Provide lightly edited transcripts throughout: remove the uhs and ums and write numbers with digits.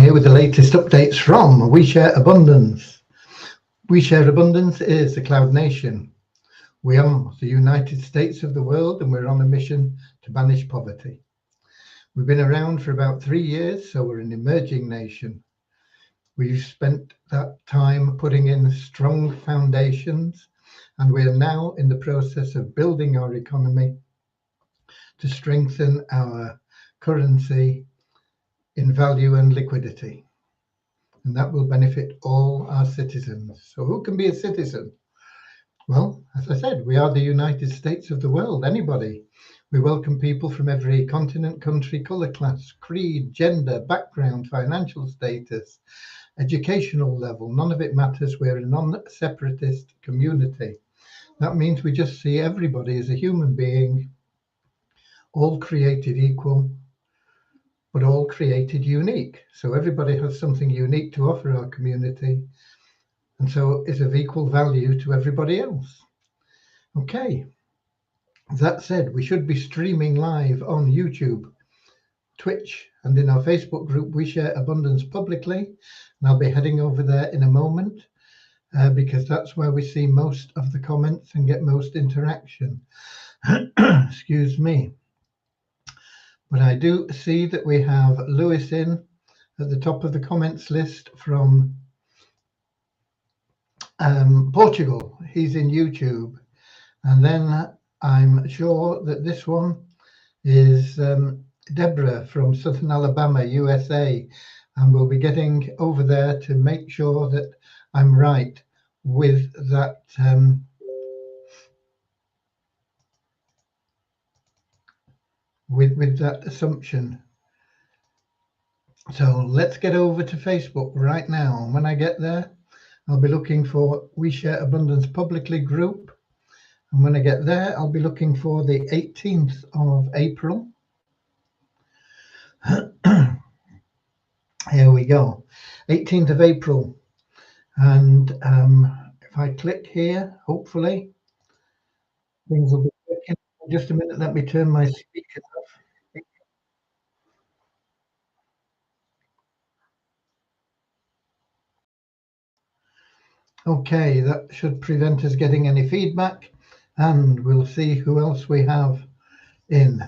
here with the latest updates from We Share Abundance. We Share Abundance is the Cloud Nation. We are the United States of the world, and we're on a mission to banish poverty. We've been around for about 3 years, so we're an emerging nation. We've spent that time putting in strong foundations, and we are now in the process of building our economy to strengthen our currency in value and liquidity. And that will benefit all our citizens. So who can be a citizen? Well, as I said, we are the United States of the world. Anybody. We welcome people from every continent, country, colour, class, creed, gender, background, financial status, educational level. None of it matters. We're a non-separatist community. That means we just see everybody as a human being, all created equal, but all created unique. So everybody has something unique to offer our community, and so is of equal value to everybody else. Okay, that said, we should be streaming live on YouTube, Twitch, and in our Facebook group, We Share Abundance publicly. And I'll be heading over there in a moment because that's where we see most of the comments and get most interaction. Excuse me. But I do see that we have Lewis in at the top of the comments list from Portugal. He's in YouTube. And then I'm sure that this one is Deborah from Southern Alabama, USA. And we'll be getting over there to make sure that I'm right with that with that assumption. So let's get over to Facebook right now. And when I get there, I'll be looking for We Share Abundance publicly group. And when I get there, I'll be looking for the 18th of April. Here we go, 18th of April. And if I click here, hopefully things will be working. Just a minute, let me turn my speakers off. Okay, that should prevent us getting any feedback, and we'll see who else we have in.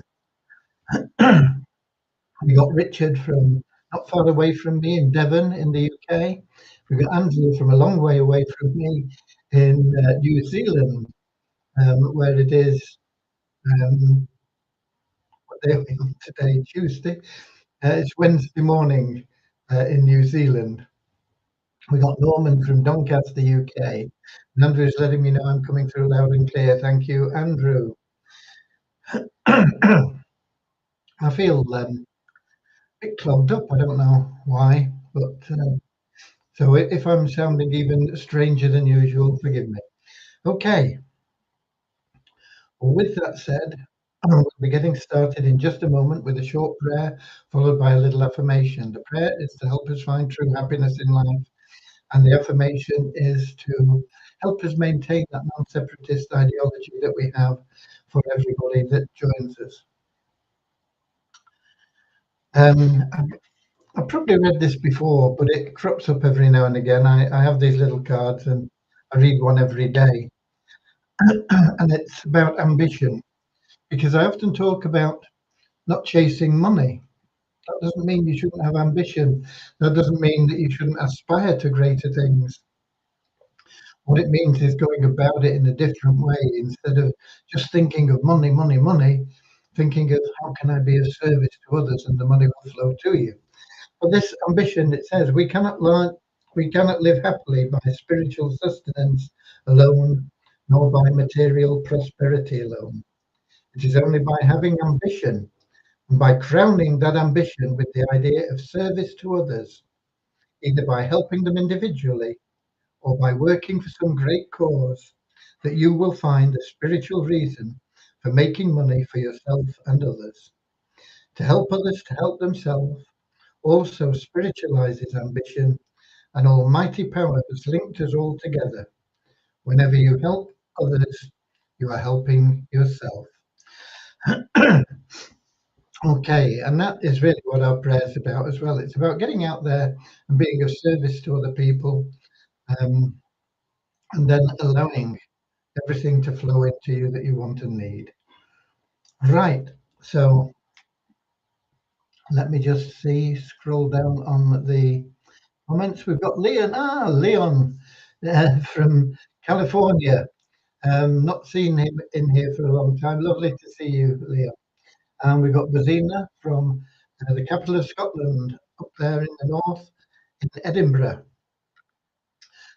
We got Richard from not far away from me in Devon in the UK. We've got Andrew from a long way away from me in New Zealand, where it is, what day are we on today? Tuesday. It's Wednesday morning in New Zealand. We got Norman from Doncaster, UK. And Andrew's letting me know I'm coming through loud and clear. Thank you, Andrew. I feel a bit clogged up. I don't know why, but so if I'm sounding even stranger than usual, forgive me. Okay. Well, with that said, we'll be getting started in just a moment with a short prayer followed by a little affirmation. The prayer is to help us find true happiness in life, and the affirmation is to help us maintain that non-separatist ideology that we have for everybody that joins us. I've probably read this before, but it crops up every now and again. I have these little cards and I read one every day. And it's about ambition, because I often talk about not chasing money. That doesn't mean you shouldn't have ambition. That doesn't mean that you shouldn't aspire to greater things. What it means is going about it in a different way. Instead of just thinking of money, money, money, thinking of how can I be of service to others, and the money will flow to you. But this ambition, it says, we cannot live happily by spiritual sustenance alone, nor by material prosperity alone. It is only by having ambition, and by crowning that ambition with the idea of service to others, either by helping them individually or by working for some great cause, that you will find a spiritual reason for making money for yourself and others. To help others to help themselves also spiritualizes ambition, and almighty power has linked us all together. Whenever you help others, you are helping yourself. Okay, and that is really what our prayer is about as well. It's about getting out there and being of service to other people, um, and then allowing everything to flow into you that you want and need. Right, so let me just scroll down on the comments. We've got Leon from California. Not seen him in here for a long time. Lovely to see you, Leon. And we've got Bazina from the capital of Scotland, up there in the north, in Edinburgh.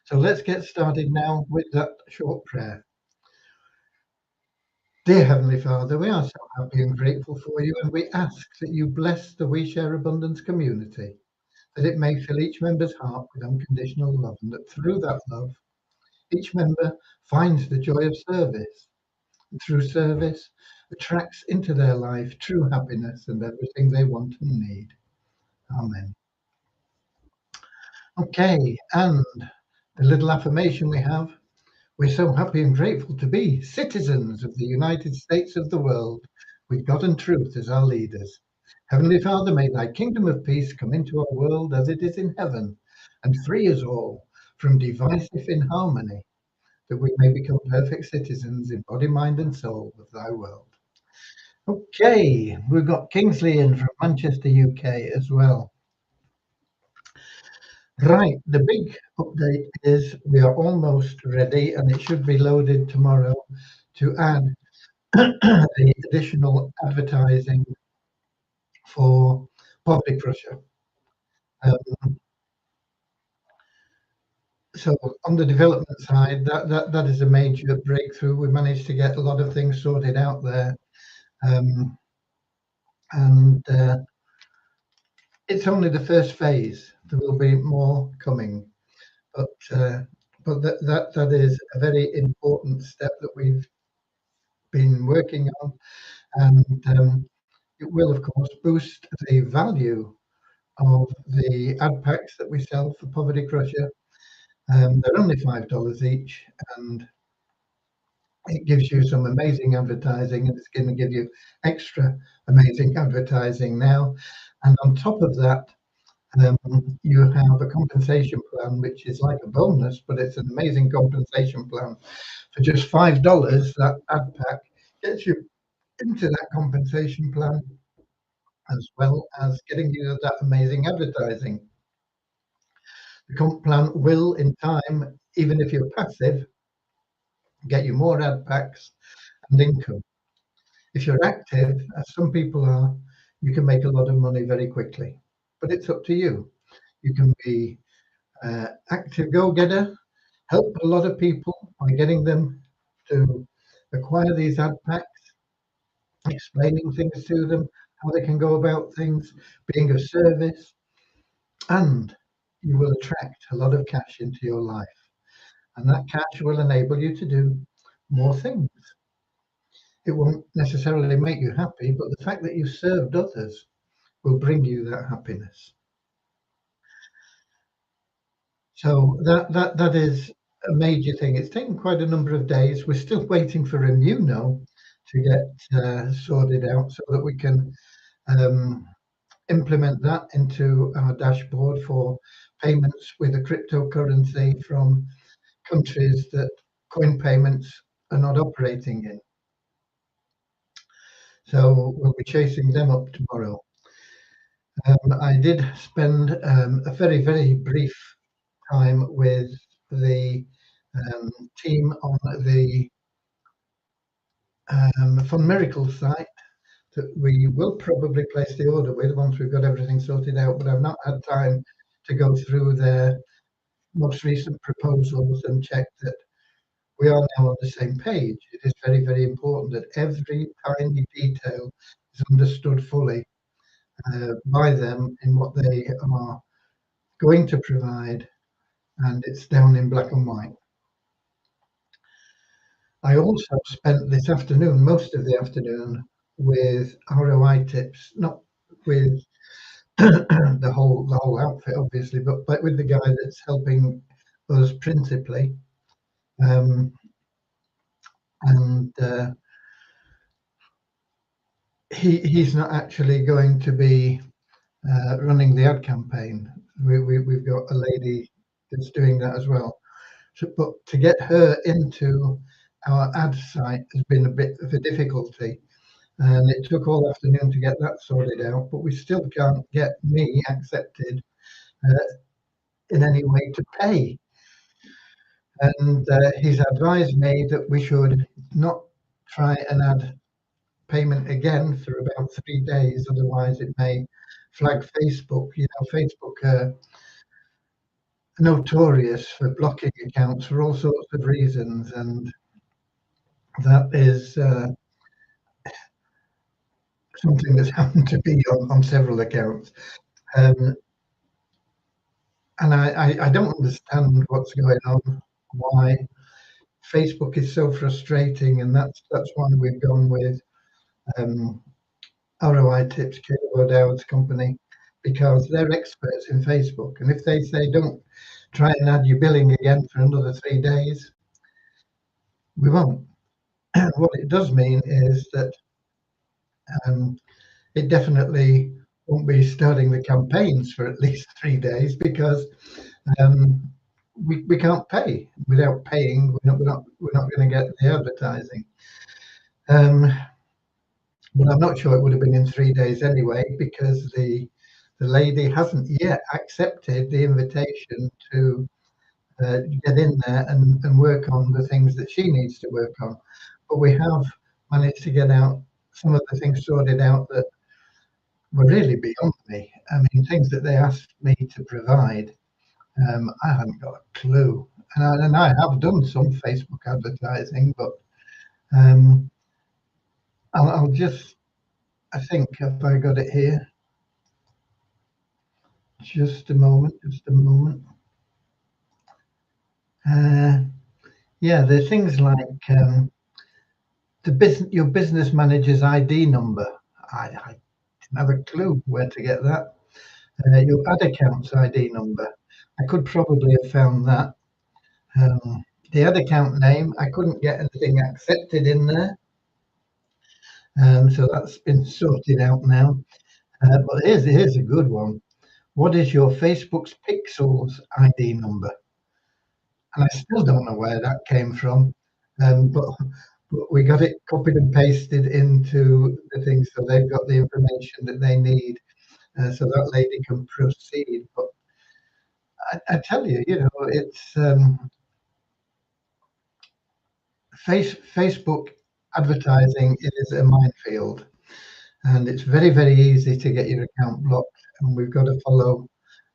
So let's get started now with that short prayer. Dear Heavenly Father, we are so happy and grateful for you, and we ask that you bless the We Share Abundance community, that it may fill each member's heart with unconditional love, and that through that love, each member finds the joy of service, and through service, attracts into their life true happiness and everything they want and need. Amen. Okay, and the little affirmation we have: we're so happy and grateful to be citizens of the United States of the world, with God and truth as our leaders. Heavenly Father, may thy kingdom of peace come into our world as it is in heaven, and free us all from divisive inharmony, that we may become perfect citizens in body, mind, and soul of thy world. Okay, we've got Kingsley in from Manchester, UK as well. Right, the big update is we are almost ready, and it should be loaded tomorrow to add the additional advertising for Poverty Crusher. So on the development side, that is a major breakthrough. We managed to get a lot of things sorted out there, and it's only the first phase. There will be more coming, but that is a very important step that we've been working on, and it will, of course, boost the value of the ad packs that we sell for Poverty Crusher. They're only $5 each, and it gives you some amazing advertising, and it's going to give you extra amazing advertising now. And on top of that, you have a compensation plan, which is like a bonus, but it's an amazing compensation plan. For just $5, that ad pack gets you into that compensation plan, as well as getting you that amazing advertising. The comp plan will, in time, even if you're passive, get you more ad packs and income. If you're active, as some people are, you can make a lot of money very quickly. But it's up to you. You can be active go-getter, help a lot of people by getting them to acquire these ad packs, explaining things to them, how they can go about things, being of service, and you will attract a lot of cash into your life. And that cash will enable you to do more things. It won't necessarily make you happy, but the fact that you served others will bring you that happiness. So that is a major thing. It's taken quite a number of days. We're still waiting for Immuno to get sorted out so that we can implement that into our dashboard for payments with a cryptocurrency from countries that coin payments are not operating in. So we'll be chasing them up tomorrow. I did spend a very, very brief time with the team on the Fund Miracles site that we will probably place the order with once we've got everything sorted out, but I've not had time to go through their most recent proposals and check that we are now on the same page. It is very, very important that every tiny detail is understood fully by them in what they are going to provide, and it's down in black and white. I also spent this afternoon, most of the afternoon, with ROI tips, not with the whole outfit, obviously, but with the guy that's helping us principally. And he's not actually going to be running the ad campaign. We've got a lady that's doing that as well. So, but to get her into our ad site has been a bit of a difficulty, and it took all afternoon to get that sorted out. But we still can't get me accepted in any way to pay. And he's advised me that we should not try and add payment again for about 3 days, otherwise it may flag Facebook. You know, Facebook are notorious for blocking accounts for all sorts of reasons, and that is something that's happened to be on several accounts. Um, and I don't understand what's going on, why Facebook is so frustrating, and that's why we've gone with ROI Tips, Caleb O'Dowd's company, because they're experts in Facebook. And if they say don't try and add your billing again for another 3 days, we won't. What it does mean is that it definitely won't be starting the campaigns for at least 3 days, because we can't pay. Without paying, we're not going to get the advertising. But I'm not sure it would have been in 3 days anyway, because the lady hasn't yet accepted the invitation to get in there and work on the things that she needs to work on. But we have managed to get out some of the things sorted out that were really beyond me. I mean, things that they asked me to provide, I haven't got a clue. And I have done some Facebook advertising, but I'll just, I think if I got it here, just a moment. Yeah, there's things like your business manager's ID number. I didn't have a clue where to get that. Your ad account's ID number. I could probably have found that. The ad account name, I couldn't get anything accepted in there. So that's been sorted out now. But here's a good one. What is your Facebook's Pixels ID number? And I still don't know where that came from. But we got it copied and pasted into the thing, so they've got the information that they need, so that lady can proceed. But I tell you, you know, it's Facebook advertising is a minefield, and it's very easy to get your account blocked, and we've got to follow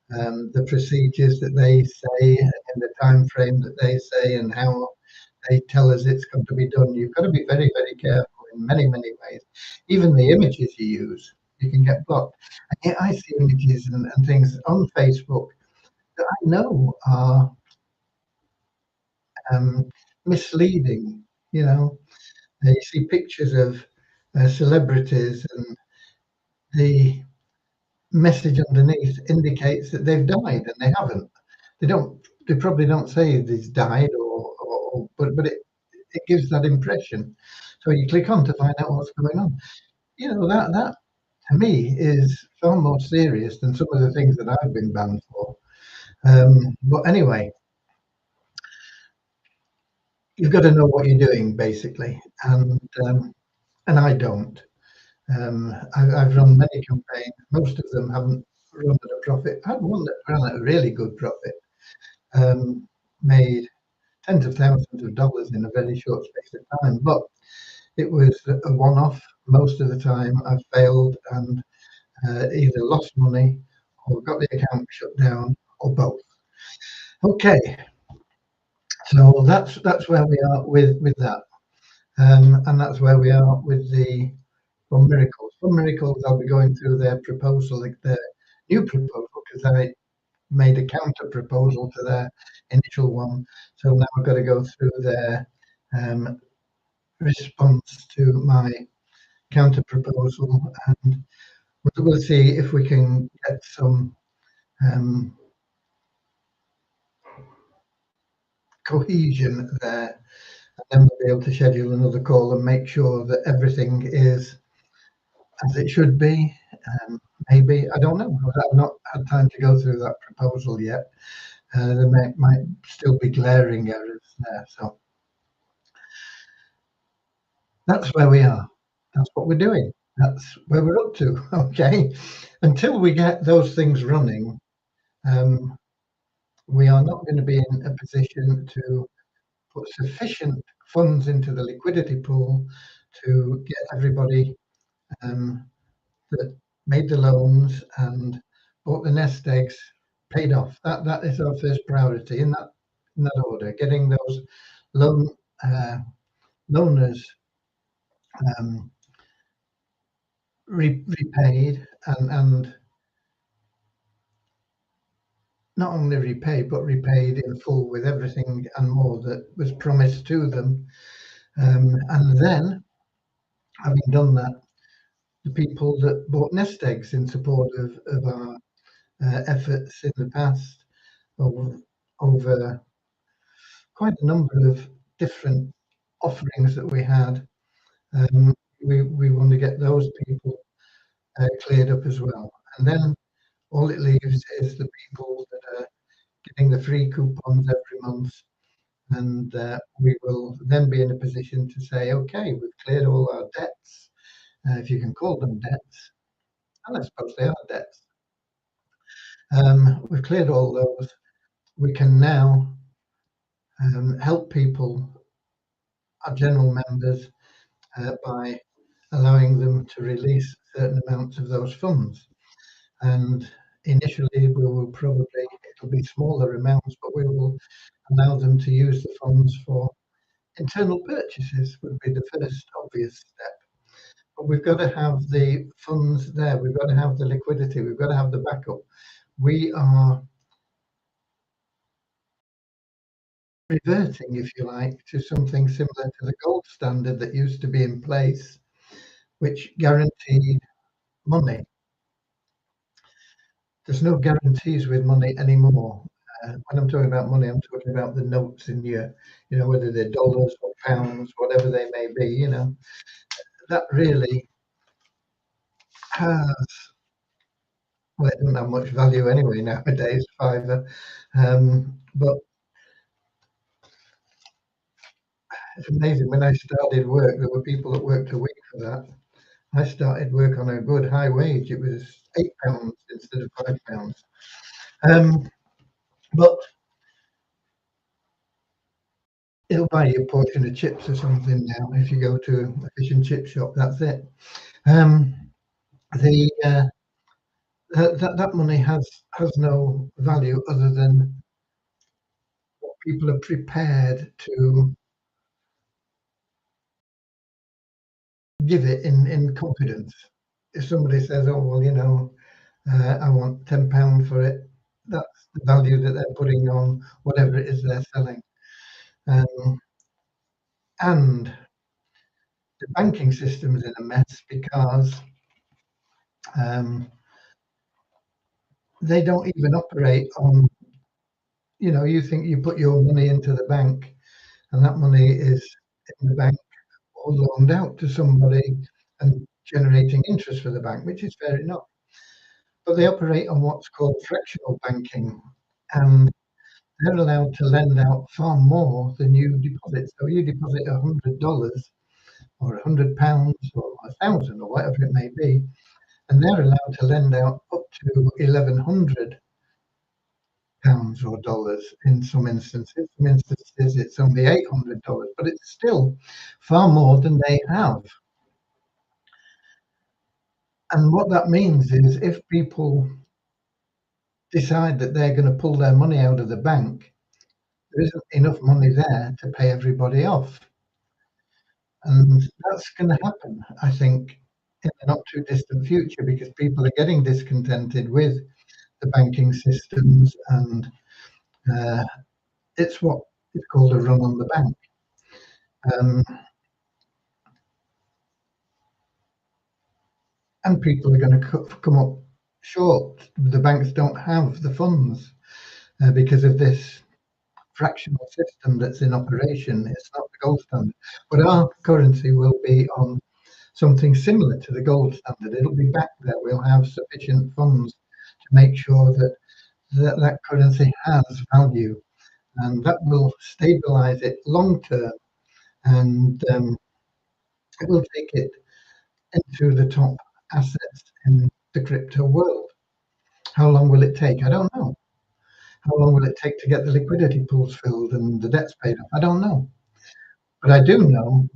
the procedures that they say and the time frame that they say and how they tell us it's going to be done. You've got to be very careful in many ways. Even the images you use, you can get blocked. And yet I see images and things on Facebook that I know are misleading. You know, you see pictures of celebrities, and the message underneath indicates that they've died, and they haven't. They probably don't say they've died, but it gives that impression. So you click on to find out what's going on. You know, that to me is far more serious than some of the things that I've been banned for. But anyway, you've got to know what you're doing, basically, and I don't. I've run many campaigns. Most of them haven't run at a profit. I had one that ran at a really good profit, made tens of thousands of dollars in a very short space of time. But it was a one-off. Most of the time, I've failed and either lost money or got the account shut down, or both. Okay, so that's where we are with that, and that's where we are with the From Miracles. From Miracles, I'll be going through their proposal, like their new proposal, because I made a counter proposal to their initial one. So now I've got to go through their response to my counter proposal, and we'll see if we can get some cohesion there, and then we'll be able to schedule another call and make sure that everything is as it should be. Maybe, I don't know. I've not had time to go through that proposal yet. There might still be glaring errors there. So that's where we are. That's what we're doing. That's where we're up to. Okay. Until we get those things running, we are not going to be in a position to put sufficient funds into the liquidity pool to get everybody that made the loans and bought the nest eggs paid off. That is our first priority in that order. Getting those loaners repaid and not only repaid but repaid in full with everything and more that was promised to them. And then, having done that, the people that bought nest eggs in support of our efforts in the past over quite a number of different offerings that we had. We want to get those people cleared up as well. And then all it leaves is the people that are getting the free coupons every month. And we will then be in a position to say, okay, we've cleared all our debts, if you can call them debts. And I suppose they are debts. We've cleared all those. We can now help people, our general members, by allowing them to release certain amounts of those funds. And initially, it'll be smaller amounts, but we will allow them to use the funds for internal purchases, would be the first obvious step. But we've got to have the funds there. We've got to have the liquidity. We've got to have the backup. We are reverting, if you like, to something similar to the gold standard that used to be in place, which guaranteed money. There's no guarantees with money anymore. When I'm talking about money, I'm talking about the notes in whether they're dollars or pounds, whatever they may be, that really has, well, it doesn't have much value anyway nowadays, fiver. But it's amazing. When I started work, there were people that worked a week for that. I started work on a good high wage. It was £8 instead of £5. But it'll buy you a portion of chips or something now. If you go to a fish and chip shop, that's it. That money has no value other than what people are prepared to give it in confidence. If somebody says, "Oh well, I want £10 for it," that's the value that they're putting on whatever it is they're selling. And the banking system's in a mess because they don't even operate on, you think you put your money into the bank and that money is in the bank or loaned out to somebody and generating interest for the bank, which is fair enough. But they operate on what's called fractional banking, and they're allowed to lend out far more than you deposit. So you deposit $100 or £100 or 1,000 or whatever it may be, and they're allowed to lend out up to £1,100 or dollars in some instances. Some instances it's only $800, but it's still far more than they have. And what that means is if people decide that they're going to pull their money out of the bank, there isn't enough money there to pay everybody off. And that's going to happen, I think, in the not too distant future, because people are getting discontented with the banking systems, and it's what is called a run on the bank. And people are going to come up short. The banks don't have the funds because of this fractional system that's in operation. It's not the gold standard, but our currency will be on something similar to the gold standard. It'll be back there. We'll have sufficient funds to make sure that that currency has value, and that will stabilize it long term, and it will take it into the top assets in the crypto world. How long will it take? I don't know. How long will it take to get the liquidity pools filled and the debts paid off? I don't know. But I do know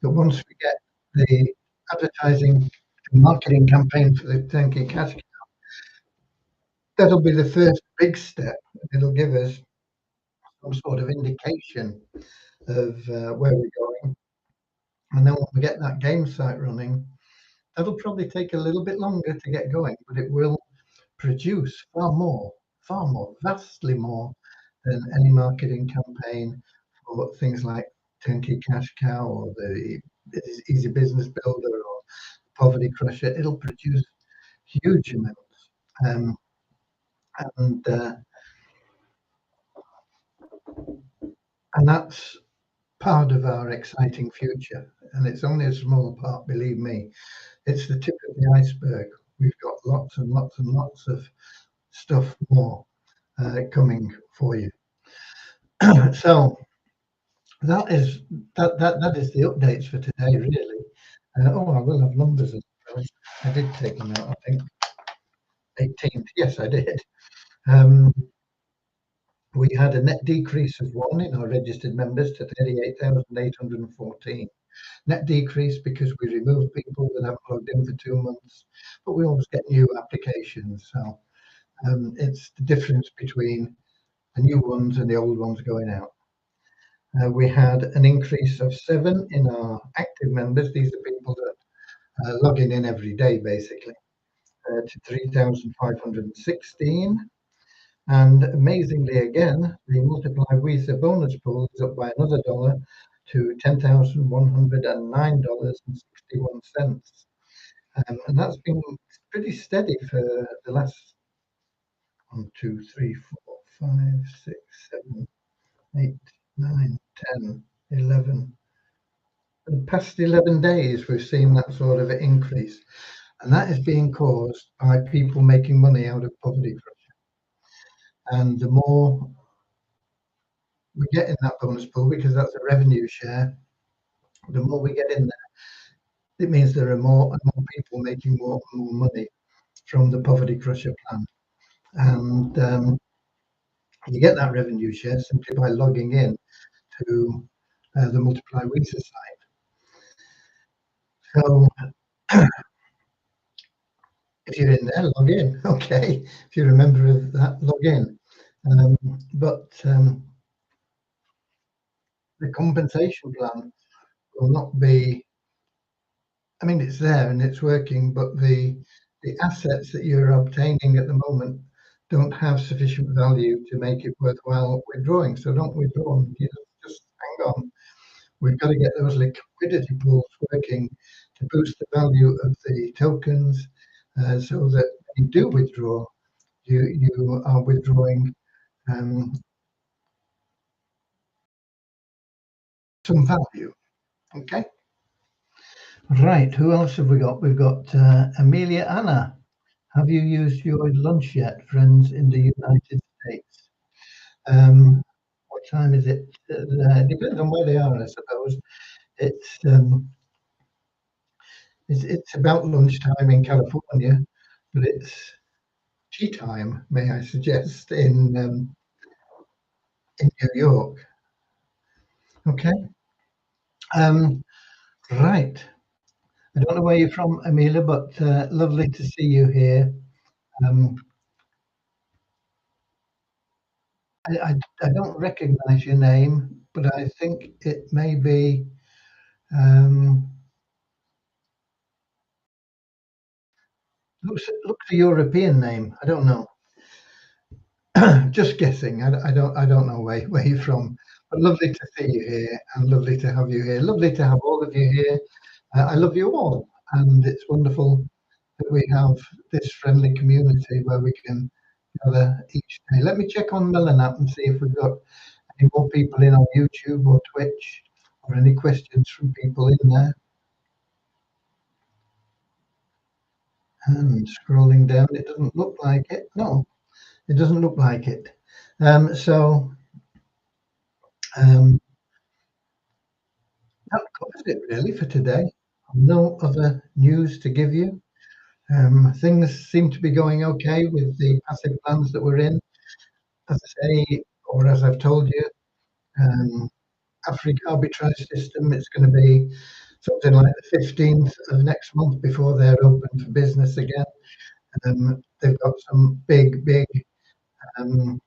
that once we get the advertising and marketing campaign for the Turnkey Cash, that'll be the first big step. It'll give us some sort of indication of where we're going. And then when we get that game site running, that'll probably take a little bit longer to get going, but it will produce far more, vastly more than any marketing campaign for things like Turnkey Cash Cow or the Easy Business Builder or Poverty Crusher. It'll produce huge amounts. And that's part of our exciting future. And it's only a small part, believe me. It's the tip of the iceberg. We've got lots and lots and lots of stuff more coming for you. So that is the updates for today, really. I will have numbers as well. I did take them out, I think. 18th, yes, I did. We had a net decrease of 1 in our registered members to 38,814. Net decrease because we removed people that haven't logged in for 2 months, but we always get new applications. So it's the difference between the new ones and the old ones going out. We had an increase of 7 in our active members. These are people that are logging in every day, basically, to 3,516. And amazingly, again, the multiplied WISA bonus pool is up by another $1 to $10,109.61. And that's been pretty steady for the last 1, 2, 3, 4, 5, 6, 7, 8, 9, 10, 11. For the past 11 days, we've seen that sort of increase. And that is being caused by people making money out of Poverty Crusher. And the more we get in that bonus pool, because that's a revenue share, the more we get in there, it means there are more and more people making more and more money from the Poverty Crusher plan. And you get that revenue share simply by logging in to the Multiply WISA site. So if you're in there, log in. Okay, if you remember that, log in. But the compensation plan will not be, I mean, it's there and it's working, but the assets that you're obtaining at the moment don't have sufficient value to make it worthwhile withdrawing. So don't withdraw. Just hang on. We've got to get those liquidity pools working to boost the value of the tokens, so that when you do withdraw, you are withdrawing some value. Okay. Right. Who else have we got? We've got Amelia Anna. Have you used your lunch yet, friends in the United States? What time is it? It depends on where they are, I suppose. It's about lunchtime in California, but it's tea time, may I suggest, in New York. Okay. Right. I don't know where you're from, Amelia, but lovely to see you here. I don't recognize your name, but I think it may be looks a European name. I don't know. Just guessing. I don't know where you're from, but lovely to see you here and lovely to have you here. Lovely to have all of you here. I love you all, and it's wonderful that we have this friendly community where we can gather each day. Let me check on Melanap and see if we've got any more people in on YouTube or Twitch, or any questions from people in there. And scrolling down, it doesn't look like it. No, it doesn't look like it. So that covers it really for today. No other news to give you. Things seem to be going okay with the passive plans that we're in. As I say, or as I've told you, Africa arbitrage system, it's going to be something like the 15th of next month before they're open for business again. They've got some big um,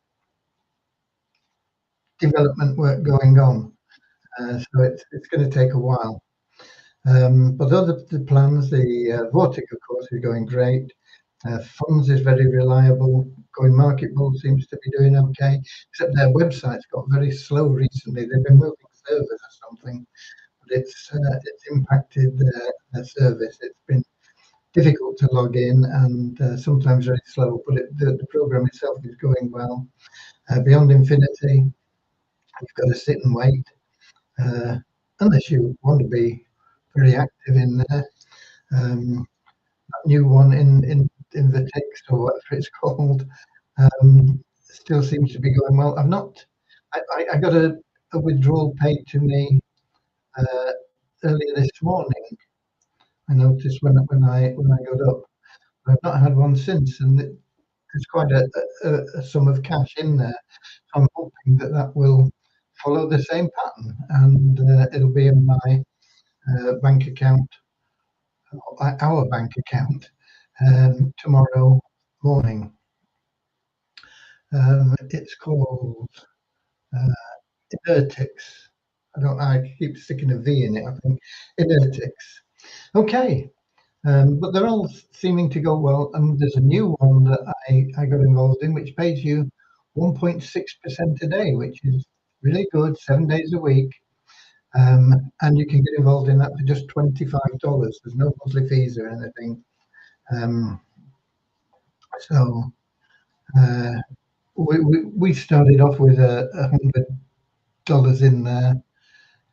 development work going on, so it's going to take a while. But other the plans, the Vortic, of course, is going great. Funds is very reliable. Coin Market Bull seems to be doing okay, except their website's got very slow recently. They've been moving servers or something, but it's impacted their service. It's been difficult to log in and sometimes very slow, but the program itself is going well. Beyond Infinity, you've got to sit and wait unless you want to be very active in there. New one in the text or whatever it's called still seems to be going well. I got a withdrawal paid to me uh, earlier this morning. I noticed when I got up. I've not had one since, and there's quite a sum of cash in there. So I'm hoping that that will follow the same pattern, and it'll be in my bank account, our bank account, tomorrow morning. It's called Inertix. I keep sticking a V in it, I think. Inertix. Okay. But they're all seeming to go well. And there's a new one that I got involved in, which pays you 1.6% a day, which is really good, 7 days a week. And you can get involved in that for just $25. There's no monthly fees or anything. So we started off with $100 in there.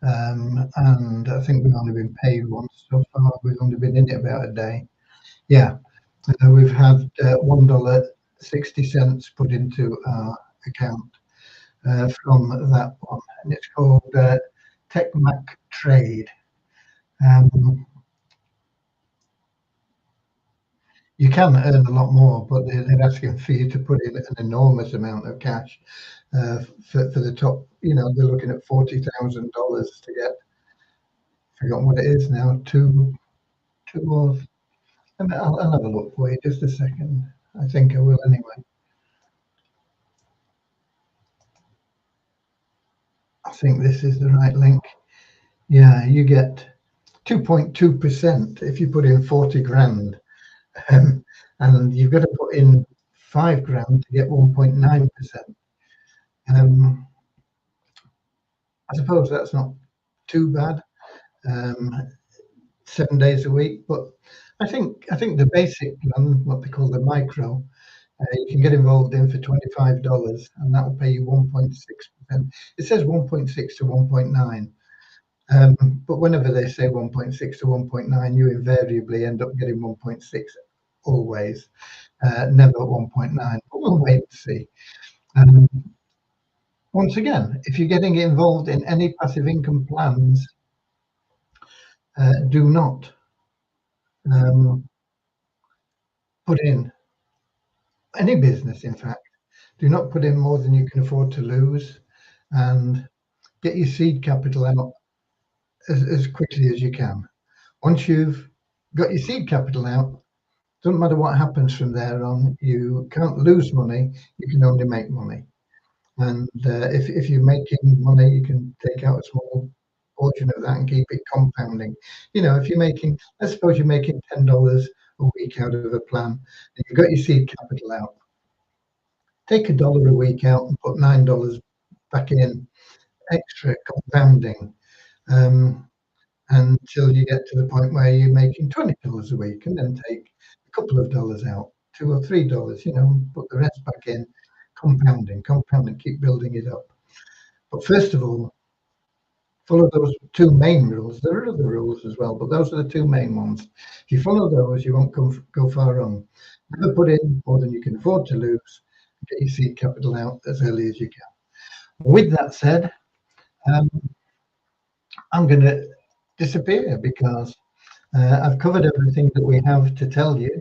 And I think we've only been paid once so far. We've only been in it about a day. Yeah, we've had $1.60 put into our account from that one, and it's called TechMac Trade. You can earn a lot more, but they're asking for you to put in an enormous amount of cash for the top. They're looking at $40,000 to get. Forgotten what it is now. Two or I'll have a look for you just a second. I think I will anyway. I think this is the right link. Yeah, you get 2.2% if you put in 40 grand. And you've got to put in 5 grand to get 1.9%. I suppose that's not too bad. 7 days a week, but I think the basic plan, what they call the micro, you can get involved in for $25, and that will pay you 1.6%. It says 1.6 to 1.9, but whenever they say 1.6 to 1.9, you invariably end up getting 1.6 always, never 1.9. But we'll wait and see. Once again, if you're getting involved in any passive income plans, do not put in any business, in fact. Do not put in more than you can afford to lose, and get your seed capital out as quickly as you can. Once you've got your seed capital out, doesn't matter what happens from there on, you can't lose money, you can only make money. And if you're making money, you can take out a small portion of that and keep it compounding. If you're making, let's suppose you're making $10 a week out of a plan, and you've got your seed capital out. Take $1 a week out and put $9 back in, extra compounding, until you get to the point where you're making $20 a week, and then take a couple of dollars out, $2 or $3, put the rest back in, compounding, keep building it up. But first of all, Follow those two main rules. There are other rules as well, but those are the two main ones. If you follow those, you won't go far wrong. Never put in more than you can afford to lose. Get your seed capital out as early as you can. With that said, um, I'm going to disappear because I've covered everything that we have to tell you,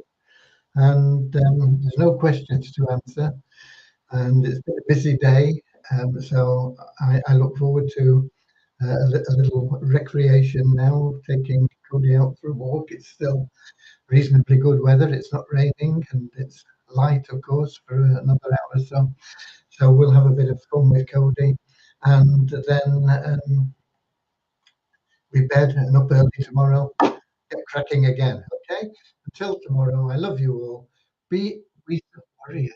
and there's no questions to answer. And it's been a busy day, so I look forward to a little recreation now, taking Cody out for a walk. It's still reasonably good weather. It's not raining and it's light, of course, for another hour or so. So we'll have a bit of fun with Cody, and then be bed and up early tomorrow. Get cracking again. Okay. Until tomorrow, I love you all. Be recent warriors.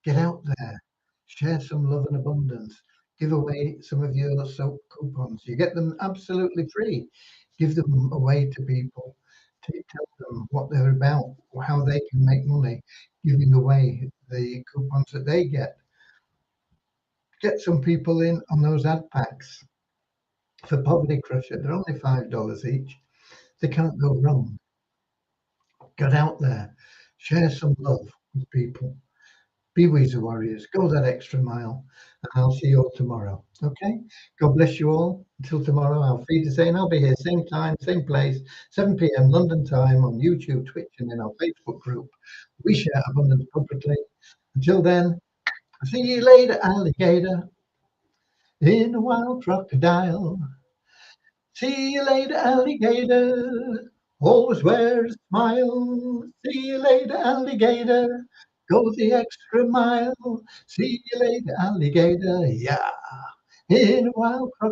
Get out there, share some love and abundance. Give away some of your soap coupons. You get them absolutely free. Give them away to people. Tell them what they're about, how they can make money, giving away the coupons that they get. Get some people in on those ad packs for Poverty Crusher. They're only $5 each. They can't go wrong. Get out there, share some love with people. Be Weezer Warriors. Go that extra mile. And I'll see you all tomorrow. Okay? God bless you all. Until tomorrow, I'll feed the same. I'll be here, same time, same place, 7 p.m. London time on YouTube, Twitch, and in our Facebook group. We share abundance publicly. Until then, see you later, alligator, in a wild crocodile. See you later, alligator. Always wear a smile. See you later, alligator. Go the extra mile. See you later, alligator. Yeah. In a wild